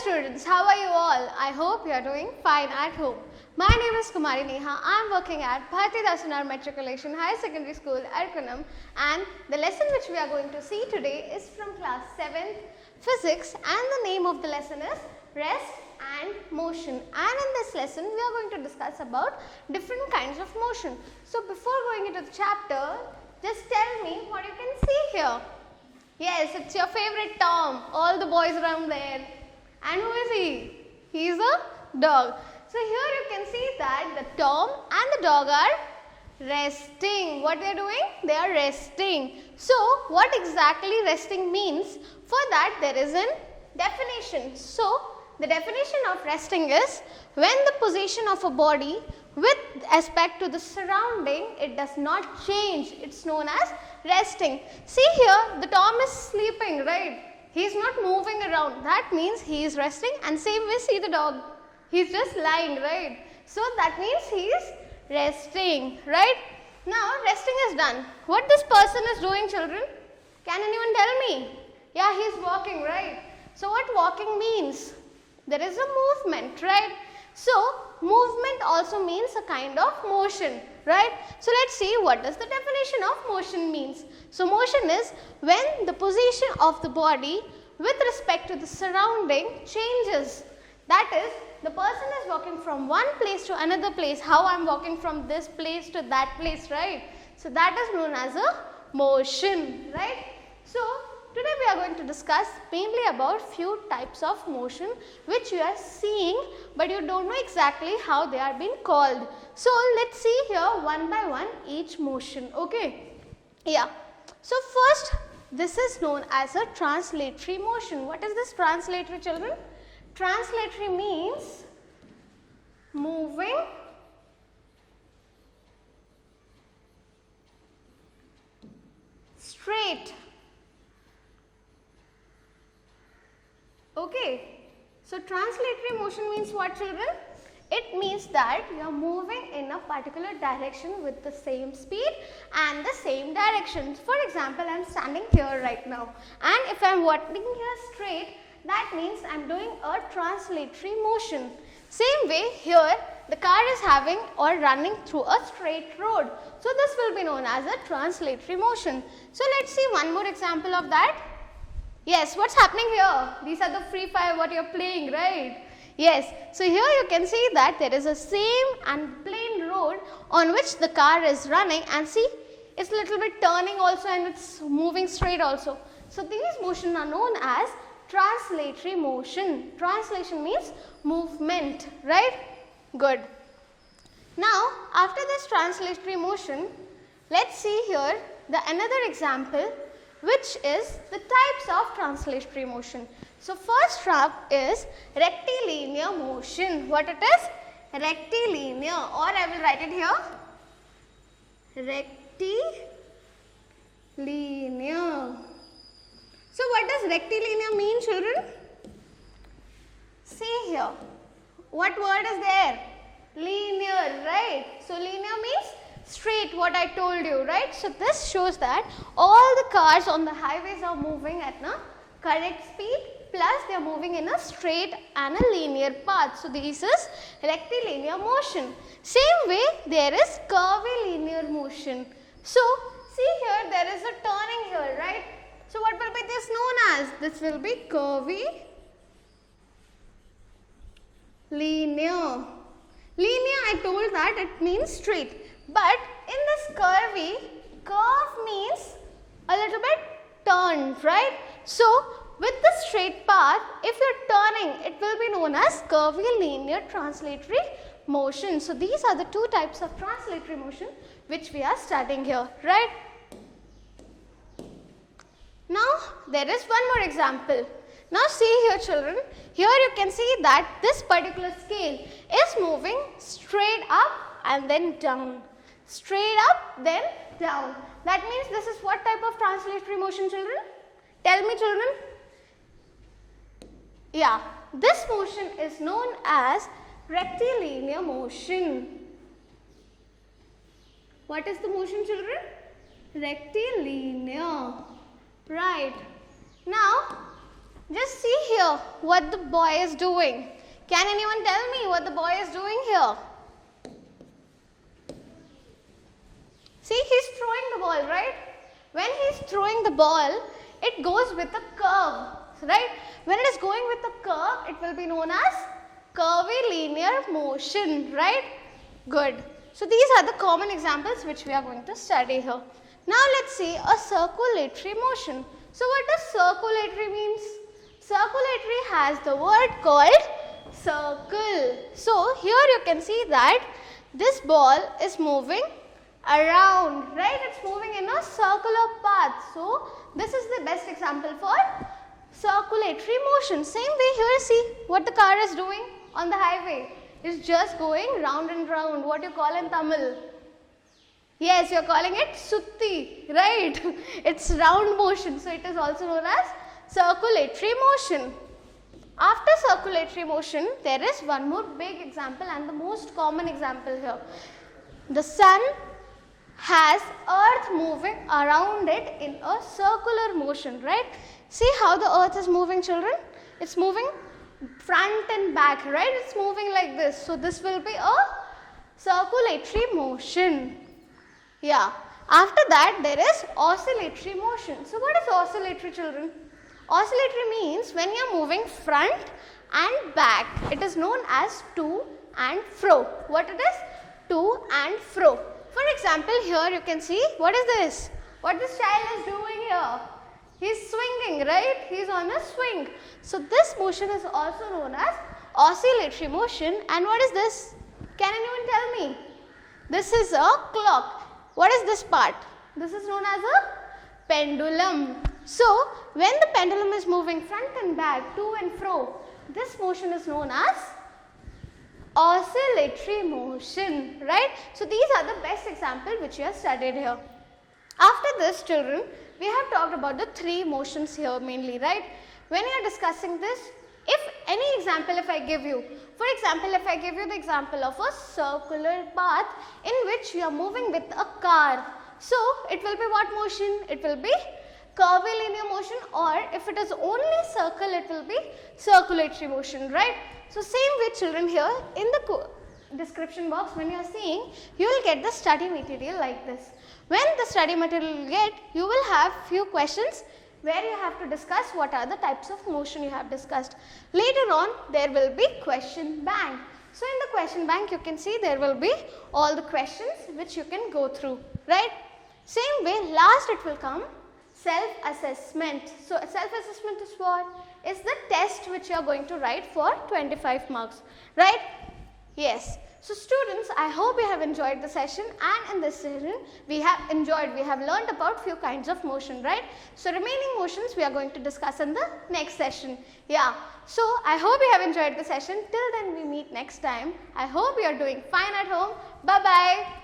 students, how are you all? I hope you are doing fine at home. My name is Kumari Neha. I am working at Bharati Dasunar Matriculation Higher Secondary School, Erkunam, and the lesson which we are going to see today is from class 7th Physics, and the name of the lesson is Rest and Motion. And in this lesson we are going to discuss about different kinds of motion. So before going into the chapter, just tell me what you can see here. Yes, it's your favorite Tom, all the boys around there. And who is he? He is a dog. So here you can see that the Tom and the dog are resting. What they are doing? They are resting. So what exactly resting means? For that there is a definition. So the definition of resting is when the position of a body with respect to the surrounding, it does not change. It's known as resting. See here, the Tom is sleeping, right? He is not moving around. That means he is resting, and same way see the dog. He is just lying, right? So that means he is resting, right? Now resting is done. What this person is doing, children? Can anyone tell me? Yeah, he is walking, right? So what walking means? There is a movement, right? So movement also means a kind of motion, right? So let's see what does the definition of motion means. So motion is when the position of the body with respect to the surrounding changes. That is, the person is walking from one place to another place. How I am walking from this place to that place, right? So that is known as a motion, right? So today we are going to discuss mainly about few types of motion which you are seeing, but you don't know exactly how they are being called. So let's see here one by one each motion, okay? Yeah. So first, this is known as a translatory motion. What is this translatory, children? Translatory means moving straight. Okay, so translatory motion means what, children? It means that you are moving in a particular direction with the same speed and the same direction. For example, I am standing here right now, and if I am walking here straight, that means I am doing a translatory motion. Same way here, the car is having or running through a straight road. So this will be known as a translatory motion. So let's see one more example of that. Yes, what's happening here? These are the free fire what you're playing, right? Yes, so here you can see that there is a same and plain road on which the car is running, and see, it's a little bit turning also and it's moving straight also. So these motions are known as translatory motion. Translation means movement, right? Good. Now, after this translatory motion, let's see here another example, which is the types of translatory motion. So first type is rectilinear motion. What it is? Rectilinear, or I will write it here. Rectilinear. So what does rectilinear mean, children? See here. What word is there? Linear, right? So linear means straight, what I told you, right? So this shows that all the cars on the highways are moving at a correct speed, plus they are moving in a straight and a linear path. So this is rectilinear motion. Same way there is curvilinear motion. So see here, there is a turning here, right? So what will be this known as? This will be curvilinear. Linear, I told that it means straight. But in this curve means a little bit turned, right? So with the straight path, if you are turning, it will be known as curvilinear translatory motion. So these are the two types of translatory motion which we are studying here, right? Now there is one more example. Now see here, children, here you can see that this particular scale is moving straight up and then down. Straight up, then down. That means this is what type of translatory motion, children? Tell me, children. Yeah, this motion is known as rectilinear motion. What is the motion, children? Rectilinear. Right. Now, Just see here what the boy is doing. Can anyone tell me what the boy is doing here? See, he's throwing the ball, right? When he's throwing the ball, it goes with a curve, right? When it is going with a curve, it will be known as curvilinear motion, right? Good. So these are the common examples which we are going to study here. Now let's see a circulatory motion. So what does circulatory means? Circulatory has the word called circle. So here you can see that this ball is moving around, right? It's moving in a circular path. So this is the best example for circulatory motion. Same way here, see what the car is doing on the highway. It's just going round and round. What you call in Tamil? Yes, you are calling it sutti, right? It's round motion. So it is also known as circulatory motion. After circulatory motion, there is one more big example and the most common example here. The sun has earth moving around it in a circular motion, right? See how the earth is moving, children? It's moving front and back, right? It's moving like this. So this will be a circulatory motion. Yeah. After that, there is oscillatory motion. So what is oscillatory, children? Oscillatory means when you are moving front and back. It is known as to and fro. What it is? To and fro. For example, here you can see what is this? What this child is doing here? He's swinging, right? He's on a swing. So this motion is also known as oscillatory motion. And what is this? Can anyone tell me? This is a clock. What is this part? This is known as a pendulum. So when the pendulum is moving front and back, to and fro, this motion is known as oscillatory motion, right? So these are the best examples which we have studied here. After this, children, we have talked about the three motions here mainly, right? When you are discussing this, if any example if I give you, for example, if I give you the example of a circular path in which you are moving with a car, so it will be what motion? It will be curvilinear motion, or if it is only circle, it will be circulatory motion, right? So same way, children, here in the description box when you are seeing, you will get the study material like this. When the study material you get, you will have few questions where you have to discuss what are the types of motion you have discussed. Later on, there will be question bank. So in the question bank, you can see there will be all the questions which you can go through, right? Same way, last it will come self-assessment. So self-assessment is what? Is the test which you are going to write for 25 marks, right? Yes. So students, I hope you have enjoyed the session, and in this session we have learned about few kinds of motion, right? So remaining motions we are going to discuss in the next session. Yeah. So I hope you have enjoyed the session. Till then we meet next time. I hope you are doing fine at home. Bye-bye.